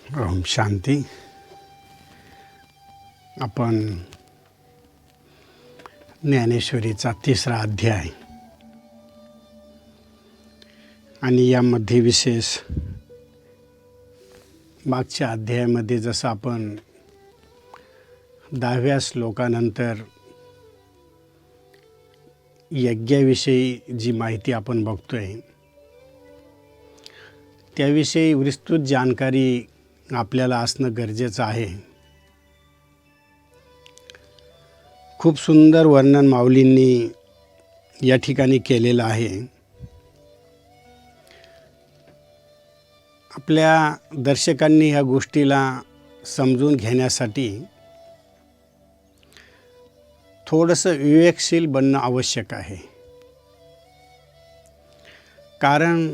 ओम शांती. आपण ज्ञानेश्वरीचा 3रा अध्याय आणि यामध्ये विशेष मागच्या अध्यायामध्ये जसं आपण 10व्या श्लोकानंतर यज्ञाविषयी जी माहिती आपण बघतोय त्याविषयी विस्तृत जानकारी आपल्याला असणं गरजेचं आहे. खूप सुंदर वर्णन माऊलींनी या ठिकाणी केलेलं आहे. आपल्या दर्शकांनी ह्या गोष्टीला समजून घेण्यासाठी थोडंसं विवेकशील बनणं आवश्यक आहे. कारण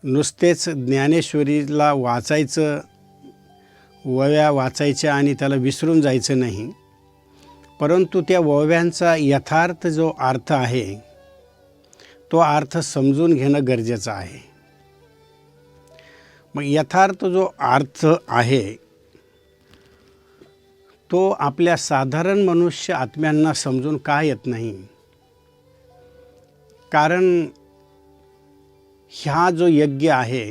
नुसतेच ज्ञानेश्वरीला वाचायचं, ओव्या वाचायच्या आणि त्याला विसरून जायचं नाही, परंतु त्या ओव्यांचा यथार्थ जो अर्थ आहे तो अर्थ समजून घेणं गरजेचं आहे. मग यथार्थ जो अर्थ आहे तो आपल्या साधारण मनुष्य आत्म्यांना समजून का येत नाही. कारण ह्या जो यज्ञ आहे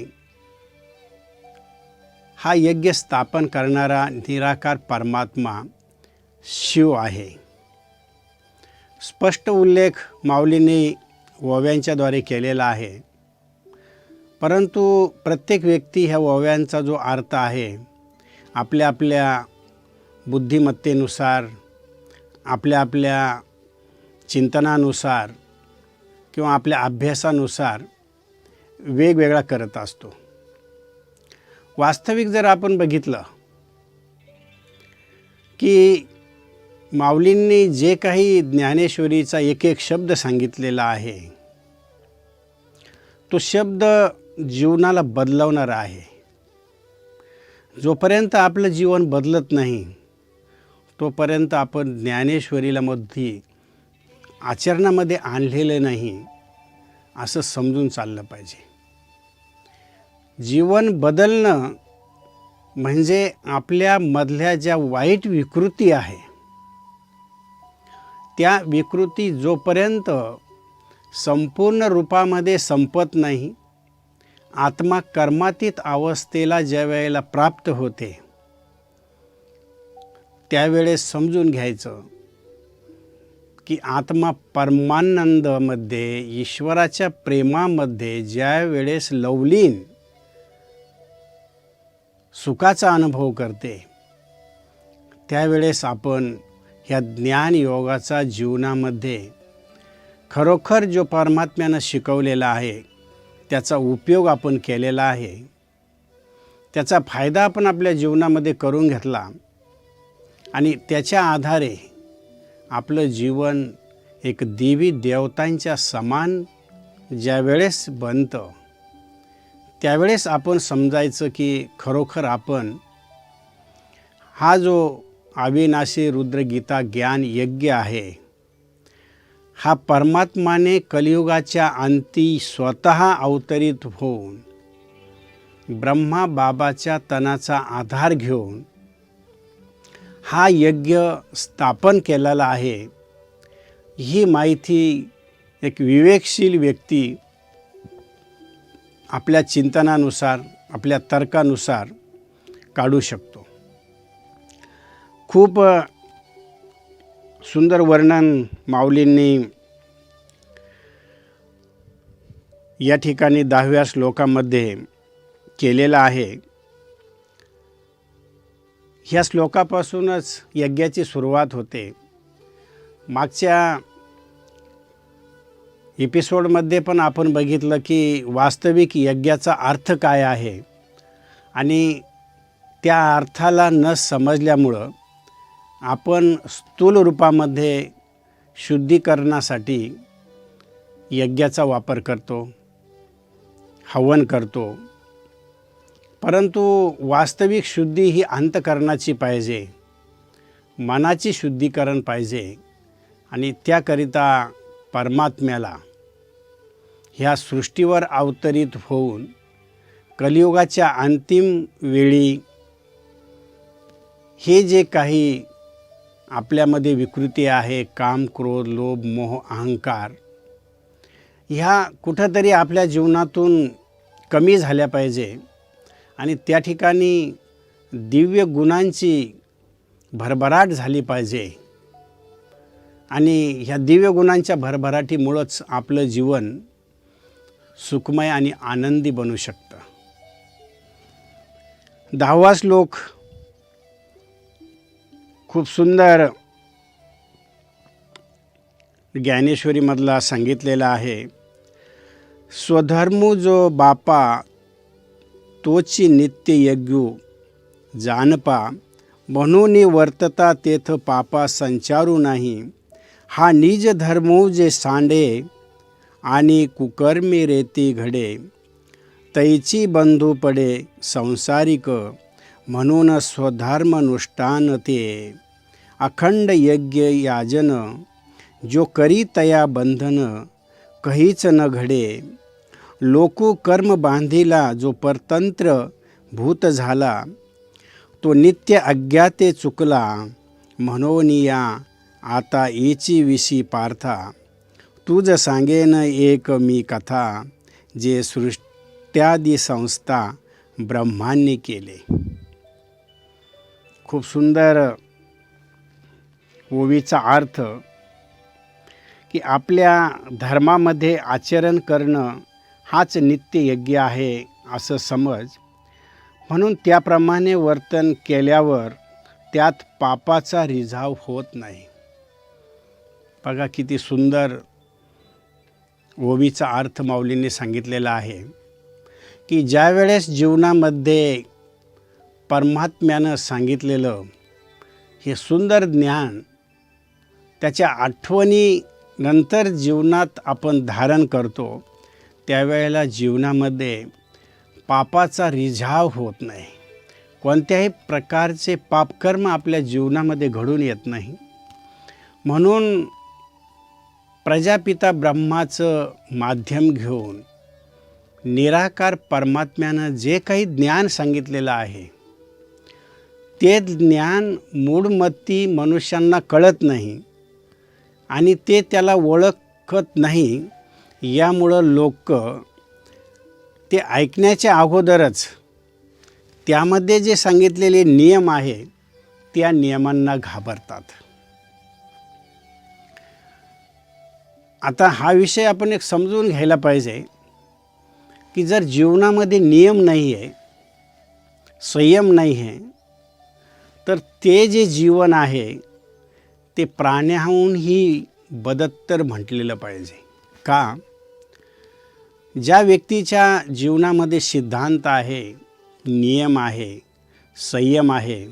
हा यज्ञ स्थापन करणारा निराकार परमात्मा शिव आहे. स्पष्ट उल्लेख माऊलींनी ओव्यांच्याद्वारे केलेला आहे. परंतु प्रत्येक व्यक्ती ह्या ओव्यांचा जो अर्थ आहे आपल्या आपल्या बुद्धिमत्तेनुसार, आपल्या आपल्या चिंतनानुसार किंवा आपल्या अभ्यासानुसार वेगवेगळा करत असतो. वास्तविक जर आपण बघितलं की माऊलींनी जे काही ज्ञानेश्वरीचा एक एक शब्द सांगितलेला आहे तो शब्द जीवनाला बदलवणारा आहे. जोपर्यंत आपलं जीवन बदलत नाही तोपर्यंत आपण ज्ञानेश्वरीला मध्ये आचरणामध्ये आणलेलं नाही असं समजून चाललं पाहिजे. जीवन बदलणं म्हणजे आपल्या मधल्या ज्या वाईट विकृती आहे त्या विकृती जोपर्यंत संपूर्ण रूपामध्ये संपत नाही, आत्मा कर्मातीत अवस्थेला ज्या वेळेला प्राप्त होते त्यावेळेस समजून घ्यायचं की आत्मा परमानंदामध्ये, ईश्वराच्या प्रेमामध्ये ज्या वेळेस लवलीन सुखाचा अनुभव करते त्यावेळेस आपण ह्या ज्ञानयोगाचा जीवनामध्ये खरोखर जो परमात्म्यानं शिकवलेला आहे त्याचा उपयोग आपण केलेला आहे, त्याचा फायदा आपण आपल्या जीवनामध्ये करून घेतला आणि त्याच्या आधारे आपलं जीवन एक देवी देवतांच्या समान ज्यावेळेस बनतं त्यावेळेस आपण समजायचं की खरोखर आपण हा जो अविनाशी रुद्रगीता ज्ञान यज्ञ आहे हा परमात्माने कलियुगाच्या अंती स्वतः अवतरित होऊन ब्रह्मा बाबाच्या तनाचा आधार घेऊन हा यज्ञ स्थापन केलेला आहे. ही माहिती एक विवेकशील व्यक्ती आपल्या चिंतनानुसार, आपल्या तर्कानुसार काढू शकतो. खूप सुंदर वर्णन माऊलींनी या ठिकाणी 10व्या श्लोकामध्ये केलेलं आहे. ह्या श्लोकापासूनच यज्ञाची सुरुवात होते. मागच्या एपिसोडमध्ये पण आपण बघितलं की वास्तविक यज्ञाचा अर्थ काय आहे आणि त्या अर्थाला न समजल्यामुळं आपण स्थूल रूपामध्ये शुद्धीकरणासाठी यज्ञाचा वापर करतो, हवन करतो. परंतु वास्तविक शुद्धी ही अंतःकरणाची पाहिजे, मनाची शुद्धीकरण पाहिजे आणि त्याकरिता परमात्म्याला ह्या सृष्टीवर अवतरित होऊन कलियुगाच्या अंतिम वेळी हे जे काही आपल्यामध्ये विकृती आहे, काम, क्रोध, लोभ, मोह, अहंकार, ह्या कुठंतरी आपल्या जीवनातून कमी झाल्या पाहिजे आणि त्या ठिकाणी दिव्य गुणांची भरभराट झाली पाहिजे आणि ह्या दिव्य गुणांच्या भरभराटीमुळंच आपलं जीवन सुखमय आणि आनंदी बनू शकतं. 10वा श्लोक खूप सुंदर ज्ञानेश्वरीमधला सांगितलेला आहे. स्वधर्मो जो बापा तोची नित्य यज्ञ जानपा, म्हणून वर्तता तेथ पापा संचारू नाही. हा निज धर्मो जे सांडे आणि कुकर्मी रेती घडे, तैची बंधू पडे संसारिक, म्हणून स्वधर्मनुष्ठान ते. अखंड यज्ञ याजन जो करी तया बंधन, कहीच न घडे. लोकू कर्म बांधिला जो परतंत्र भूत झाला, तो नित्य अज्ञाते चुकला. म्हणून या आता एची विशी पार्था, तुझ सांगेन एक मी कथा, जे सृष्ट्यादी संस्था ब्रह्मांनी केले. खूप सुंदर ओवीचा अर्थ की आपल्या धर्मामध्ये आचरण करणं हाच नित्य यज्ञ आहे असं समज. म्हणून त्याप्रमाणे वर्तन केल्यावर त्यात पापाचा रिझाव होत नाही. बघा किती सुंदर ओवीचा अर्थ माऊलींनी सांगितलेला आहे की ज्या वेळेस जीवनामध्ये परमात्म्यानं सांगितलेलं हे सुंदर ज्ञान त्याच्या आठवणी नंतर जीवनात आपण धारण करतो, त्यावेळेला जीवनामध्ये पापाचा रिझाव होत नाही. कोणत्याही प्रकारचे पापकर्म आपल्या जीवनामध्ये घडून येत नाही. म्हणून प्रजापिता ब्रह्माचं माध्यम घेऊन निराकार परमात्म्यानं जे काही ज्ञान सांगितलेलं आहे, ते ज्ञान मूढमती मनुष्यांना कळत नाही आणि ते त्याला ओळखत नाही. यामुळं लोक ते ऐकण्याच्या अगोदरच त्यामध्ये जे सांगितलेले नियम आहे त्या नियमांना घाबरतात. आता हा विषय आपण एक समजून घ्यायला पाहिजे की जर जीवनामध्ये नियम नाही आहे, संयम नाही आहे, तर ते जे जीवन आहे ते प्राण्याहूनही बदत्तर म्हटलेलं पाहिजे. का? ज्या व्यक्तीच्या जीवनामध्ये सिद्धांत आहे, नियम आहे, संयम आहे,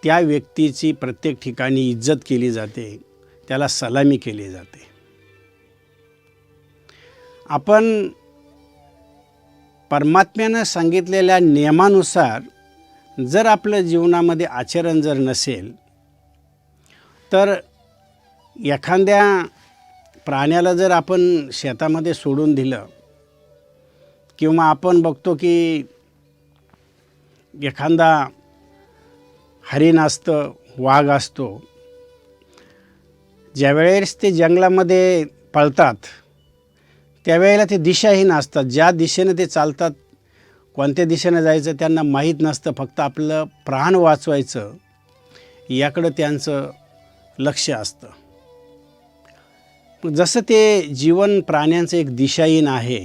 त्या व्यक्तीची प्रत्येक ठिकाणी इज्जत केली जाते, त्याला सलामी केली जाते. आपण परमात्म्यानं सांगितलेल्या नियमानुसार जर आपलं जीवनामध्ये आचरण जर नसेल, तर एखाद्या प्राण्याला जर आपण शेतामध्ये सोडून दिलं किंवा आपण बघतो की एखादा हरिण असतं, वाघ असतो, ज्यावेळेस ते जंगलामध्ये पळतात त्यावेळेला ते दिशाहीन असतात. ज्या दिशेने ते चालतात, कोणत्या दिशेने जायचं त्यांना माहीत नसतं. फक्त आपलं प्राण वाचवायचं याकडं त्यांचं लक्ष असतं. जसं ते जीवन प्राण्यांचं एक दिशाहीन आहे,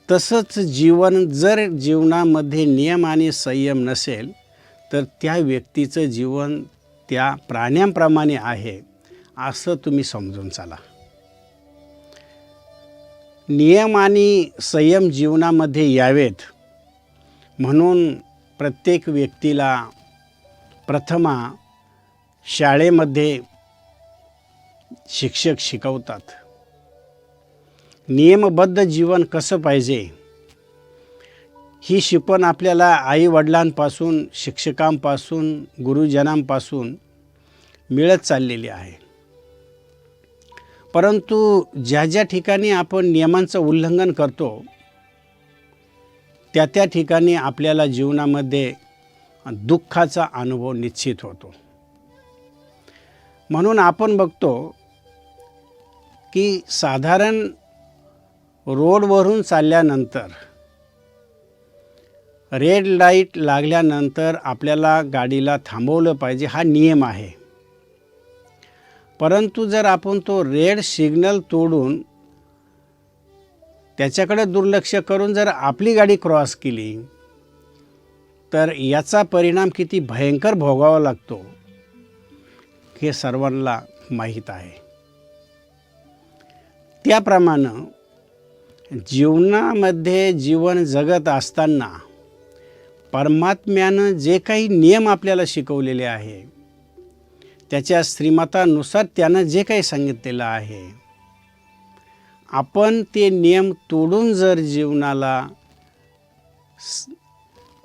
तसंच जीवन जर जीवनामध्ये नियम आणि संयम नसेल तर त्या व्यक्तीचं जीवन त्या प्राण्यांप्रमाणे आहे असं तुम्ही समजून चाला. नियम आणि संयम जीवनामध्ये यावेत म्हणून प्रत्येक व्यक्तीला प्रथम शाळेमध्ये शिक्षक शिकवतात. नियमबद्ध जीवन कसं पाहिजे ही शिकवण आपल्याला आईवडिलांपासून, शिक्षकांपासून, गुरुजनांपासून मिळत चाललेली आहे. परंतु ज्या ज्या ठिकाणी आपण नियमांचं उल्लंघन करतो त्या त्या ठिकाणी आपल्याला जीवनामध्ये दुःखाचा अनुभव निश्चित होतो. म्हणून आपण बघतो की साधारण रोडवरून चालल्यानंतर रेड लाईट लागल्यानंतर आपल्याला गाडीला थांबवलं पाहिजे, हा नियम आहे. परंतु जर आपण तो रेड सिग्नल तोडून त्याच्याकडे दुर्लक्ष करून जर आपली गाडी क्रॉस केली तर याचा परिणाम किती भयंकर भोगावा लागतो हे सर्वांना माहीत आहे. त्याप्रमाणे जीवनामध्ये जीवन जगत असताना परमात्म्यानं जे काही नियम आपल्याला शिकवलेले आहे, त्याच्या श्रीमतानुसार त्यानं जे काही सांगितलेलं आहे, आपण ते नियम तोडून जर जीवनाला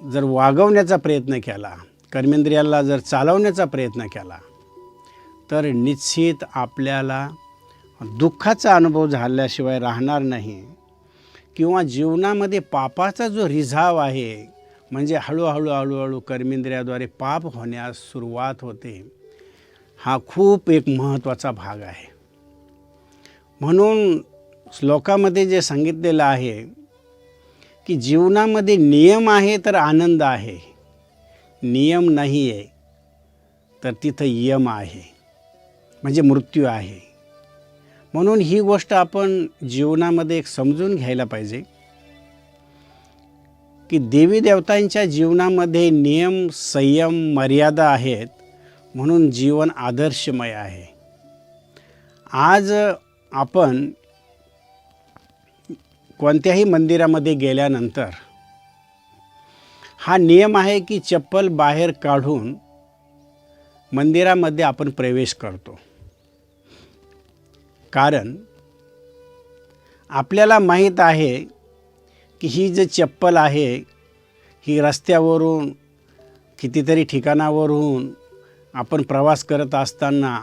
जर वागवण्याचा प्रयत्न केला, कर्मेंद्रियाला जर चालवण्याचा प्रयत्न केला तर निश्चित आपल्याला दुःखाचा अनुभव झाल्याशिवाय राहणार नाही. किंवा जीवनामध्ये पापाचा जो रिझाव आहे, म्हणजे हळूहळू कर्मेंद्रियाद्वारे पाप होण्यास सुरुवात होते, हा खूप एक महत्त्वाचा भाग आहे. म्हणून श्लोकामध्ये जे सांगितलेलं आहे की जीवनामध्ये नियम आहे तर आनंद आहे, नियम नाही आहे तर तिथं यम आहे, म्हणजे मृत्यू आहे. म्हणून ही गोष्ट आपण जीवनामध्ये एक समजून घ्यायला पाहिजे की देवी देवतांच्या जीवनामध्ये नियम, संयम, मर्यादा आहेत, म्हणून जीवन आदर्शमय आहे. आज आपण कोणत्याही मंदिरामध्ये गेल्यानंतर हा नियम आहे की चप्पल बाहेर काढून मंदिरामध्ये आपण प्रवेश करतो. कारण आपल्याला माहीत आहे की ही जी चप्पल आहे ही रस्त्यावरून कितीतरी ठिकाणावरून आपण प्रवास करत असताना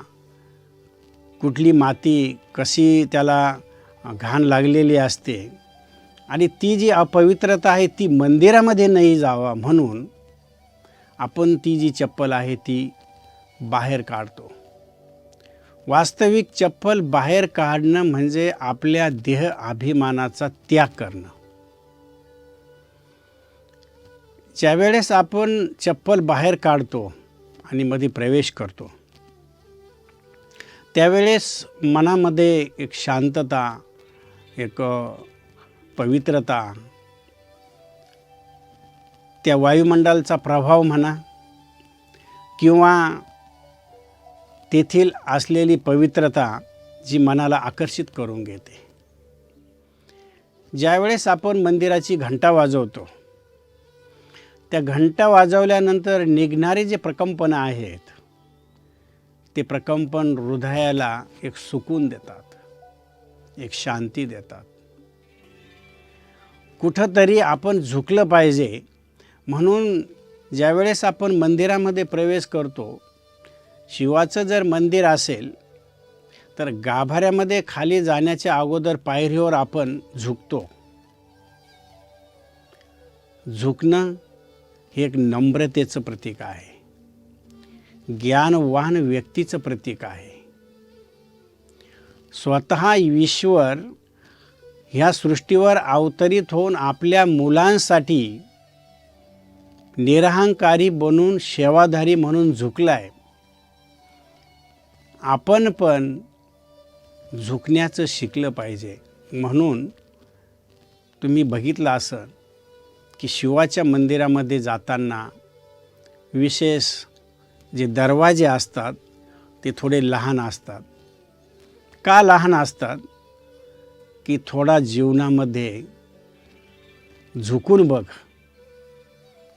कुठली माती कशी त्याला घाण लागलेली असते आणि ती जी अपवित्रता आहे ती मंदिरामध्ये नाही जावा म्हणून आपण ती जी चप्पल आहे ती बाहेर काढतो. वास्तविक चप्पल बाहेर काढणं म्हणजे आपल्या देह अभिमानाचा त्याग करणं. ज्यावेळेस आपण चप्पल बाहेर काढतो आणि मध्ये प्रवेश करतो त्यावेळेस मनामध्ये एक शांतता, एक पवित्रता, त्या वायुमंडलाचा प्रभाव म्हणा किंवा तेथील असलेली पवित्रता जी मनाला आकर्षित करून घेते. ज्यावेळेस आपण मंदिराची घंटा वाजवतो, त्या घंटा वाजवल्यानंतर निघणारे जे प्रकंपन आहेत ते प्रकंपन हृदयाला एक सुकून देतात, एक शांती देतात. कुठंतरी आपण झुकलं पाहिजे म्हणून ज्यावेळेस आपण मंदिरामध्ये प्रवेश करतो, शिवाचं जर मंदिर असेल तर गाभाऱ्यामध्ये खाली जाण्याच्या अगोदर पायरीवर आपण झुकतो. झुकणं हे एक नम्रतेचं प्रतीक आहे, ज्ञानवान व्यक्तीचं प्रतीक आहे. स्वतः ईश्वर ह्या सृष्टीवर अवतरित होऊन आपल्या मुलांसाठी निरहंकारी बनून सेवाधारी म्हणून झुकलाय. आपण पण झुकण्याचं शिकलं पाहिजे. म्हणून तुम्ही बघितलं असं की शिवाच्या मंदिरामध्ये जाताना विशेष जे दरवाजे असतात ते थोडे लहान असतात. का लहान असतात की थोडा जीवनामध्ये झुकून बघ,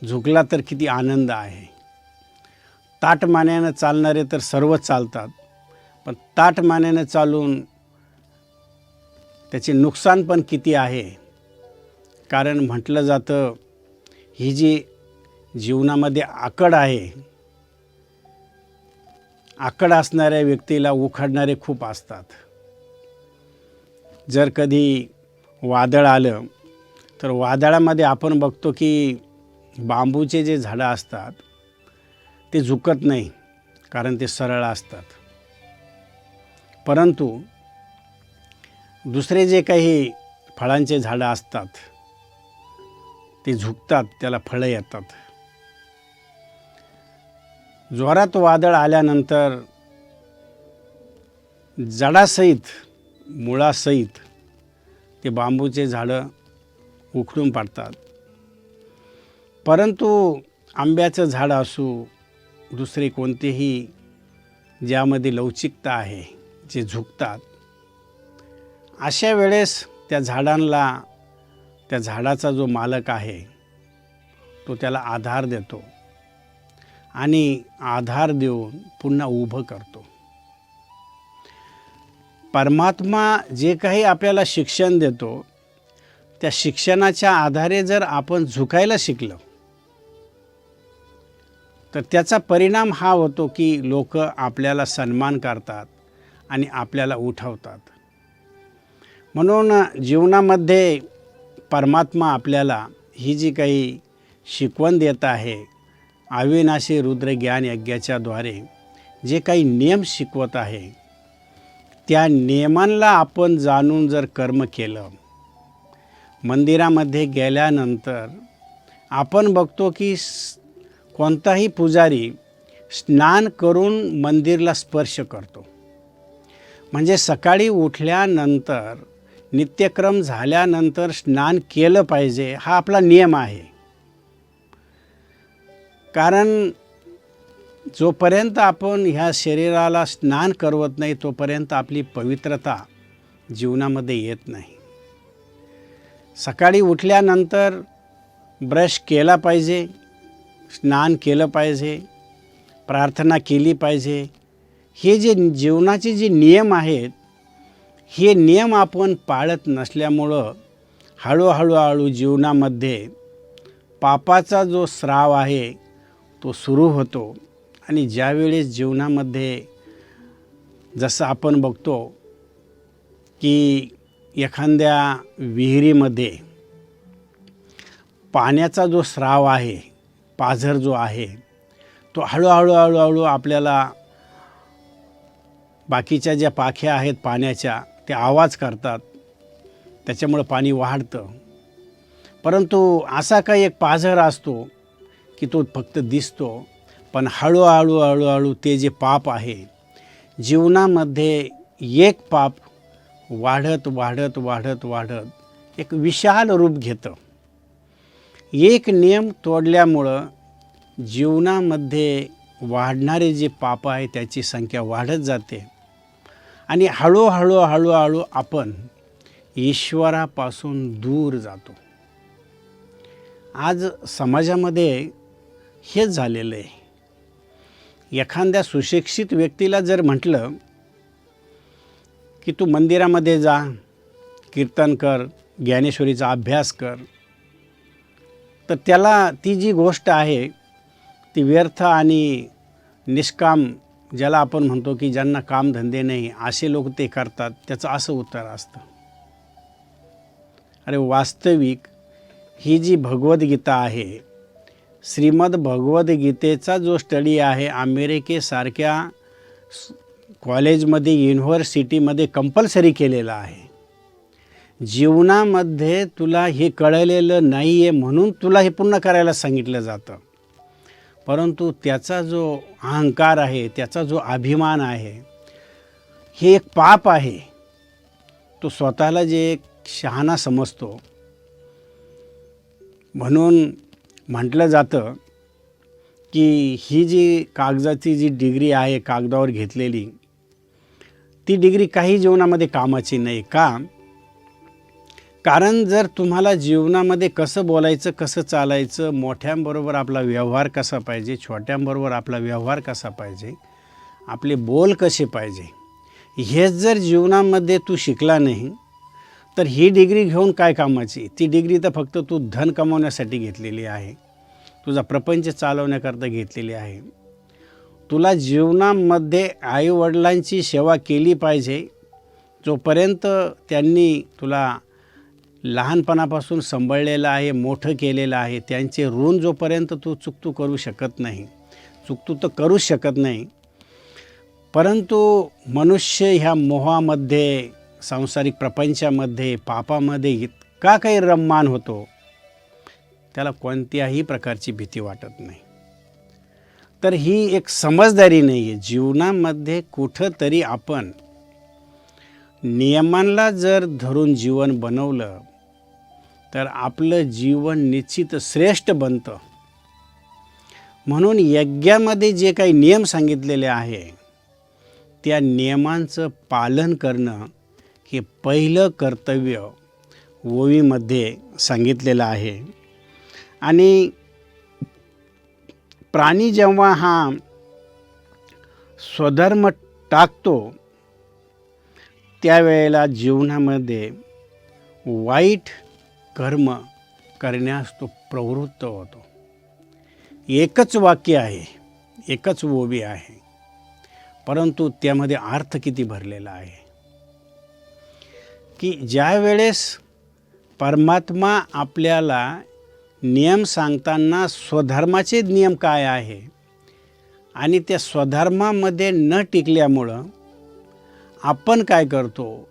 झुकला तर किती आनंद आहे. ताटमान्यानं चालणारे तर सर्वच चालतात, पण ताटमान्यानं चालून त्याचे नुकसान पण किती आहे. कारण म्हटलं जातं ही जी जीवनामध्ये आकड आहे, आकड असणाऱ्या व्यक्तीला उखडणारे खूप असतात. जर कधी वादळ आलं तर वादळामध्ये आपण बघतो की बांबूचे जे झाडं असतात ते झुकत नाही, कारण ते सरळ असतात. परंतु दुसरे जे काही फळांचे झाडं असतात ते झुकतात, त्याला फळं येतात. जोरात वादळ आल्यानंतर जडासहित, मुळासहित ते बांबूचे झाडं उखडून पडतात. परंतु आंब्याचं झाड असो, दुसरे कोणतेही ज्यामध्ये लवचिकता आहे, जे झुकतात, अशा वेळेस त्या झाडांना, त्या झाडाचा जो मालक आहे तो त्याला आधार देतो आणि आधार देऊन पुन्हा उभं करतो. परमात्मा जे काही आपल्याला शिक्षण देतो, त्या शिक्षणाच्या आधारे जर आपण झुकायला शिकलो तर त्याचा परिणाम हा होतो की लोक आपल्याला सन्मान करतात आणि आपल्याला उठवतात. म्हणून जीवनामध्ये परमात्मा आपल्याला ही जी काही शिकवण देत आहे, अविनाशी रुद्र ज्ञान यज्ञाच्याद्वारे जे काही नियम शिकवत आहे, त्या नियमांना आपण जाणून जर कर्म केलं, मंदिरामध्ये गेल्यानंतर आपण बघतो की कोणताही पुजारी स्नान करून मंदिरला स्पर्श करतो. म्हणजे सकाळी उठल्यानंतर, नित्यक्रम झाल्यानंतर स्नान केलं पाहिजे, हा आपला नियम आहे. कारण जोपर्यंत आपण ह्या शरीराला स्नान करवत नाही तोपर्यंत आपली पवित्रता जीवनामध्ये येत नाही. सकाळी उठल्यानंतर ब्रश केला पाहिजे, स्नान केलं पाहिजे, प्रार्थना केली पाहिजे. हे जे जीवनाचे जे नियम आहेत, हे नियम आपण पाळत नसल्यामुळं हळूहळू जीवनामध्ये पापाचा जो स्राव आहे तो सुरू होतो. आणि ज्यावेळेस जीवनामध्ये जसं आपण बघतो की एखाद्या विहिरीमध्ये पाण्याचा जो स्राव आहे, पाझर जो आहे, तो हळूहळू आपल्याला बाकीच्या ज्या पाख्या आहेत पाण्याच्या त्या आवाज करतात, त्याच्यामुळं पाणी वाढतं. परंतु असा काही एक पाझर असतो की तो फक्त दिसतो, पण हळूहळू ते जे पाप आहे जीवनामध्ये, एक पाप वाढत एक विशाल रूप घेतं. एक नियम तोडल्यामुळं जीवनामध्ये वाढणारे जे पाप आहे त्याची संख्या वाढत जाते आणि हळूहळू आपण ईश्वरापासून दूर जातो. आज समाजामध्ये हेच झालेलं आहे. एखाद्या सुशिक्षित व्यक्तीला जर म्हटलं की तू मंदिरामध्ये जा, कीर्तन कर, ज्ञानेश्वरीचा अभ्यास कर, तर त्याला ती जी गोष्ट आहे ती व्यर्थ आणि निष्काम, ज्याला आपण म्हणतो की ज्यांना कामधंदे नाही असे लोक ते करतात, त्याचं असं उत्तर असतं. अरे वास्तविक ही जी भगवद्गीता आहे, श्रीमद भगवद्गीतेचा जो स्टडी आहे, अमेरिकेसारख्या कॉलेजमध्ये, युनिव्हर्सिटीमध्ये कंपल्सरी केलेला आहे. जीवनामध्ये तुला हे कळलेलं नाही आहे म्हणून तुला हे पूर्ण करायला सांगितलं जातं. परंतु त्याचा जो अहंकार आहे, त्याचा जो अभिमान आहे, हे एक पाप आहे. तो स्वतःला जे एक शहाणा समजतो. म्हणून म्हटलं जातं की ही जी कागदाची जी डिग्री आहे, कागदावर घेतलेली, ती डिग्री काही जीवनामध्ये कामाची नाही. का? कारण जर तुम्हाला जीवनामध्ये कसं बोलायचं, कसं चालायचं, मोठ्यांबरोबर आपला व्यवहार कसा पाहिजे, छोट्यांबरोबर आपला व्यवहार कसा पाहिजे, आपले बोल कसे पाहिजे, हेच जर जीवनामध्ये तू शिकला नाही तर ही डिग्री घेऊन काय कामाची? ती डिग्री तर फक्त तू धन कमवण्यासाठी घेतलेली आहे, तुझा प्रपंच चालवण्याकरता घेतलेली आहे. तुला जीवनामध्ये आईवडिलांची सेवा केली पाहिजे. जोपर्यंत त्यांनी तुला लहानपणापासून सांभाळलेलं आहे, मोठं केलेलं आहे, त्यांचे ऋण जोपर्यंत तू चुकतू करू शकत नाही, चुकतू तर करूच शकत नाही, परंतु मनुष्य ह्या मोहामध्ये, सांसारिक प्रपंचामध्ये, पापामध्ये इतका काही रममान होतो, त्याला कोणत्याही प्रकारची भीती वाटत नाही. तर ही एक समजदारी नाही आहे. जीवनामध्ये कुठंतरी आपण नियमांना जर धरून जीवन बनवलं तर आपलं जीवन निश्चित श्रेष्ठ बनतं. म्हणून यज्ञामध्ये जे काही नियम सांगितलेले आहे त्या नियमांचं पालन करणं हे पहिलं कर्तव्य ओवीमध्ये सांगितलेलं आहे. आणि प्राणी जेव्हा हा स्वधर्म टाकतो त्यावेळेला जीवनामध्ये वाईट कर्म करण्यास तो प्रवृत्त होतो. एकच वाक्य आहे, एकच ओवी आहे, परंतु त्यामध्ये अर्थ किती भरलेला आहे की ज्या वेळेस परमात्मा आपल्याला नियम सांगताना स्वधर्माचे नियम काय आहे आणि त्या स्वधर्मामध्ये न टिकल्यामुळं आपण काय करतो,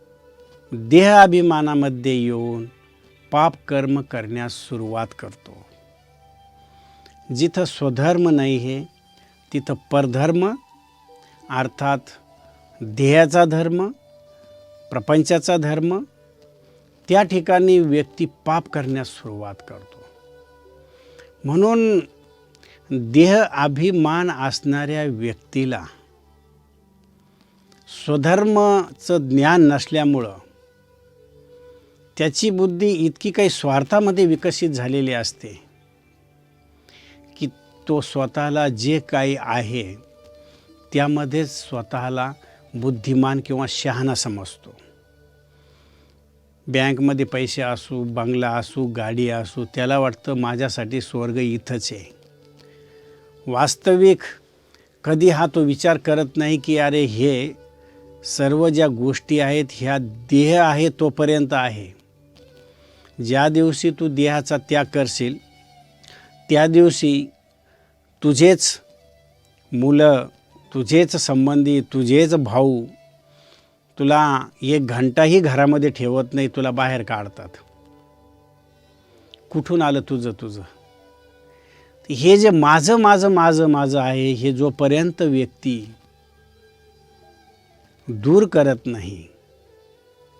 देह अभिमानामध्ये येऊन पाप कर्म करण्यास सुरुवात करतो. जिथं स्वधर्म नाही आहे तिथं परधर्म अर्थात देहाचा धर्म, प्रपंचाचा धर्म, त्या ठिकाणी व्यक्ती पाप करण्यास सुरुवात करतो. म्हणून देह अभिमान असणाऱ्या व्यक्तीला स्वधर्माचं ज्ञान नसल्यामुळं त्याची बुद्धी इतकी काही स्वार्थामध्ये विकसित झालेली असते की तो स्वतःला जे काही आहे त्यामध्येच स्वतःला बुद्धिमान किंवा शहाणा समजतो. बँकमध्ये पैसे असू, बंगला असू, गाडी असू, त्याला वाटतं माझ्यासाठी स्वर्ग इथंच आहे. वास्तविक कधी हा तो विचार करत नाही की अरे हे सर्व ज्या गोष्टी आहेत ह्या देह आहे तोपर्यंत आहे. ज्या दिवशी तू देहाचा त्याग करशील त्या दिवशी तुझेच मुलं, तुझेच संबंधी, तुझेच भाऊ तुला एक घंटाही घरामध्ये ठेवत नाही, तुला बाहेर काढतात. कुठून आलं तुझं? हे जे माझं आहे हे जोपर्यंत व्यक्ती दूर करत नाही,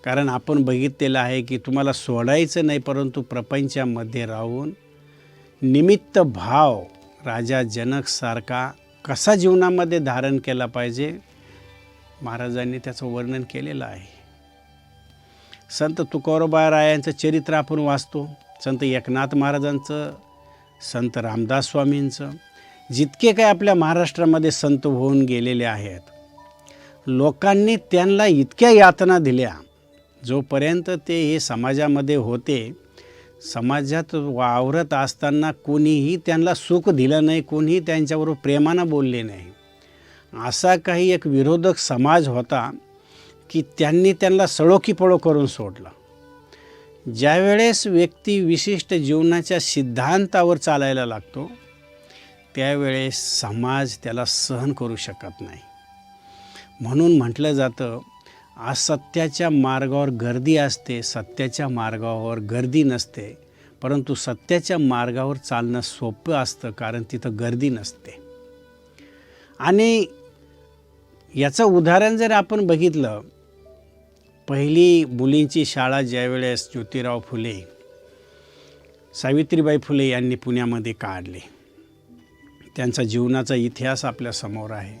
कारण आपण बघितलेलं आहे की तुम्हाला सोडायचं नाही, परंतु प्रपंचामध्ये राहून निमित्त भाव राजा जनकसारखा कसा जीवनामध्ये धारण केला पाहिजे महाराजांनी त्याचं वर्णन केलेलं आहे. संत तुकोबारायांचं चरित्र आपण वाचतो, संत एकनाथ महाराजांचं, संत रामदास स्वामींचं, जितके काय आपल्या महाराष्ट्रामध्ये संत होऊन गेलेले आहेत, लोकांनी त्यांना इतक्या यातना दिल्या. जोपर्यंत ते हे समाजामध्ये होते, समाजात वावरत असताना कोणीही त्यांना सुख दिलं नाही, कोणीही त्यांच्याबरोबर प्रेमानं बोलले नाही. असा काही एक विरोधक समाज होता की त्यांनी त्यांना सळो की पळो करून सोडलं. ज्यावेळेस व्यक्ती विशिष्ट जीवनाच्या सिद्धांतावर चालायला लागतो त्यावेळेस समाज त्याला सहन करू शकत नाही. म्हणून म्हटलं जातं असत्याच्या मार्गावर गर्दी असते, सत्याच्या मार्गावर गर्दी नसते. परंतु सत्याच्या मार्गावर चालणं सोपं असतं, कारण तिथं गर्दी नसते. आणि याचं उदाहरण जर आपण बघितलं, पहिली मुलींची शाळा ज्यावेळेस ज्योतिराव फुले, सावित्रीबाई फुले यांनी पुण्यामध्ये काढले, त्यांचा जीवनाचा इतिहास आपल्यासमोर आहे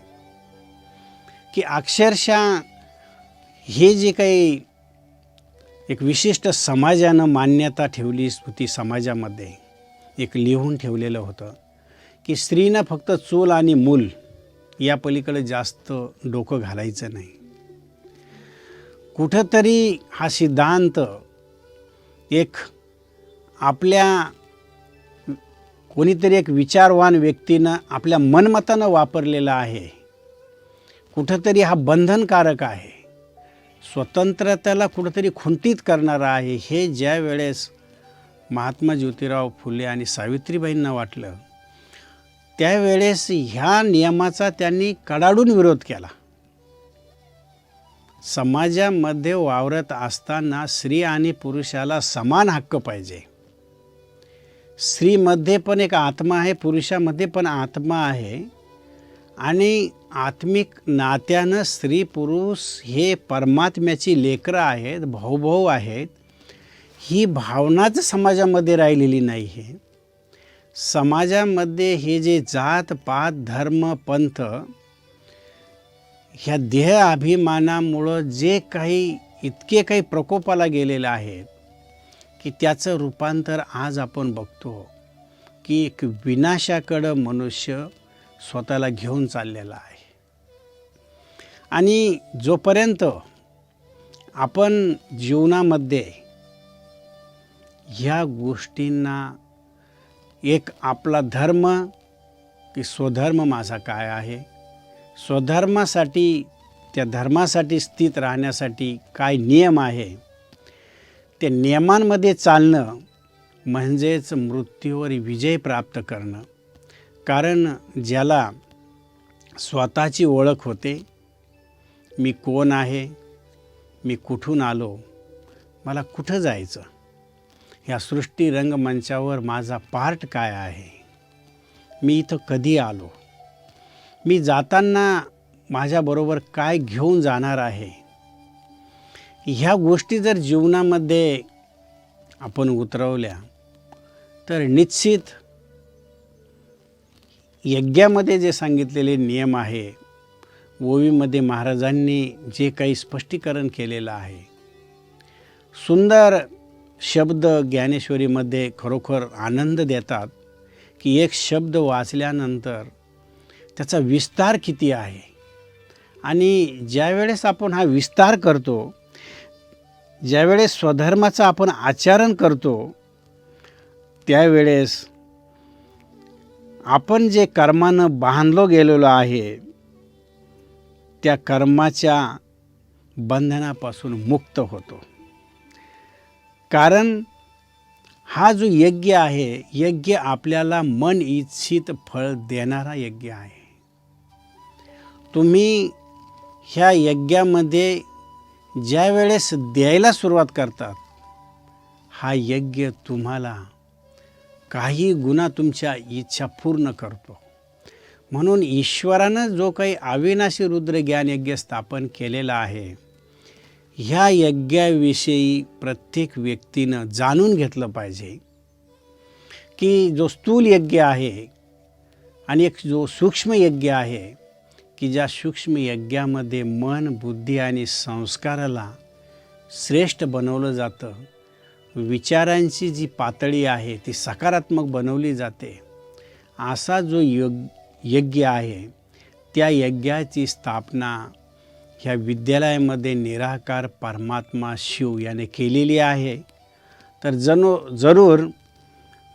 की अक्षरशः हे जे काही एक विशिष्ट समाजानं मान्यता ठेवली होती, समाजामध्ये एक लिहून ठेवलेलं होतं की स्त्रीनं फक्त चूल आणि मूल या पलीकडे जास्त डोकं घालायचं नाही. कुठंतरी हा सिद्धांत एक आपल्या कोणीतरी एक विचारवान व्यक्तीनं आपल्या मनमतानं वापरलेला आहे. कुठंतरी हा बंधनकारक आहे. स्वतंत्रतेला कुठंतरी खुंटीत करणारा आहे, हे ज्या वेळेस महात्मा ज्योतिराव फुले आणि सावित्रीबाईंना वाटलं, त्यावेळेस ह्या नियमाचा त्यांनी कडाडून विरोध केला. समाजामध्ये वावरत असताना स्त्री आणि पुरुषाला समान हक्क पाहिजे. स्त्रीमध्ये पण एक आत्मा आहे, पुरुषामध्ये पण आत्मा आहे आणि आत्मिक नात्यानं स्त्री पुरुष हे परमात्म्याची लेकरं आहेत, भाऊ आहेत. ही भावनाच समाजामध्ये राहिलेली नाही आहे. समाजामध्ये हे जे जात पात धर्म पंथ ह्या देह अभिमानामुळं जे काही इतके काही प्रकोपाला गेलेलं आहे की त्याचं रूपांतर आज आपण बघतो की एक विनाशाकडं मनुष्य स्वतःला घेऊन चाललेला आहे. आणि जोपर्यंत आपण जीवनामध्ये ह्या गोष्टींना एक आपला धर्म की स्वधर्म माझा काय आहे, स्वधर्मासाठी त्या धर्मासाठी स्थित राहण्यासाठी काय नियम आहे, त्या नियमांमध्ये चालणं म्हणजेच मृत्यूवर विजय प्राप्त करणं. कारण ज्याला स्वतःची ओळख होते, मी कोण आहे, मी कुठून आलो, मला कुठं जायचं, ह्या सृष्टी रंगमंचावर माझा पार्ट काय आहे, मी इथं कधी आलो, मी जाताना माझ्याबरोबर काय घेऊन जाणार आहे, ह्या गोष्टी जर जीवनामध्ये आपण उतरवल्या तर निश्चित यज्ञामध्ये जे सांगितलेले नियम आहे, ओवीमध्ये महाराजांनी जे काही स्पष्टीकरण केलेलं आहे, सुंदर शब्द ज्ञानेश्वरीमध्ये खरोखर आनंद देतात की एक शब्द वाचल्यानंतर त्याचा विस्तार किती आहे. आणि ज्यावेळेस आपण हा विस्तार करतो, ज्यावेळेस स्वधर्माचं आपण आचरण करतो, त्यावेळेस आपण जे कर्मानं बांधलो गेलेलो आहे त्या कर्माच्या बंधनापासून मुक्त होतो. कारण हा जो यज्ञ आहे, यज्ञ आपल्याला मन इच्छित फळ देणारा यज्ञ आहे. तुम्ही ह्या यज्ञामध्ये ज्या वेळेस द्यायला सुरुवात करतात, हा यज्ञ तुम्हाला काही गुणा तुमच्या इच्छा पूर्ण करतो. म्हणून ईश्वरानं जो काही अविनाशी रुद्र ज्ञान यज्ञ स्थापन केलेला आहे, ह्या यज्ञाविषयी प्रत्येक व्यक्तीनं जाणून घेतलं पाहिजे की जो स्थूल यज्ञ आहे आणि एक जो सूक्ष्म यज्ञ आहे, की ज्या सूक्ष्म यज्ञामध्ये मन बुद्धी आणि संस्काराला श्रेष्ठ बनवलं जातं, विचारांची जी पातळी आहे ती सकारात्मक बनवली जाते. असा जो यज्ञ आहे, त्या यज्ञाची स्थापना ह्या विद्यालयामध्ये निराकार परमात्मा शिव याने केलेली आहे. तर जरूर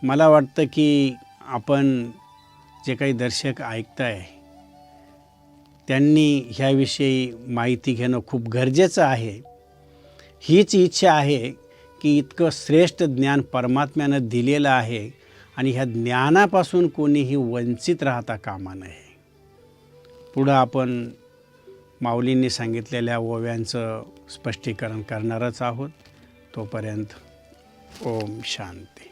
मला वाटतं की आपण जे काही दर्शक ऐकताय त्यांनी ह्याविषयी माहिती घेणं खूप गरजेचं आहे. हीच इच्छा आहे की इतकं श्रेष्ठ ज्ञान परमात्म्यानं दिलेलं आहे आणि ह्या ज्ञानापासून कोणीही वंचित राहता कामा नये. पुढं आपण माऊलींनी सांगितलेल्या ओव्यांचं स्पष्टीकरण करणारच आहोत. तोपर्यंत ओम शांती.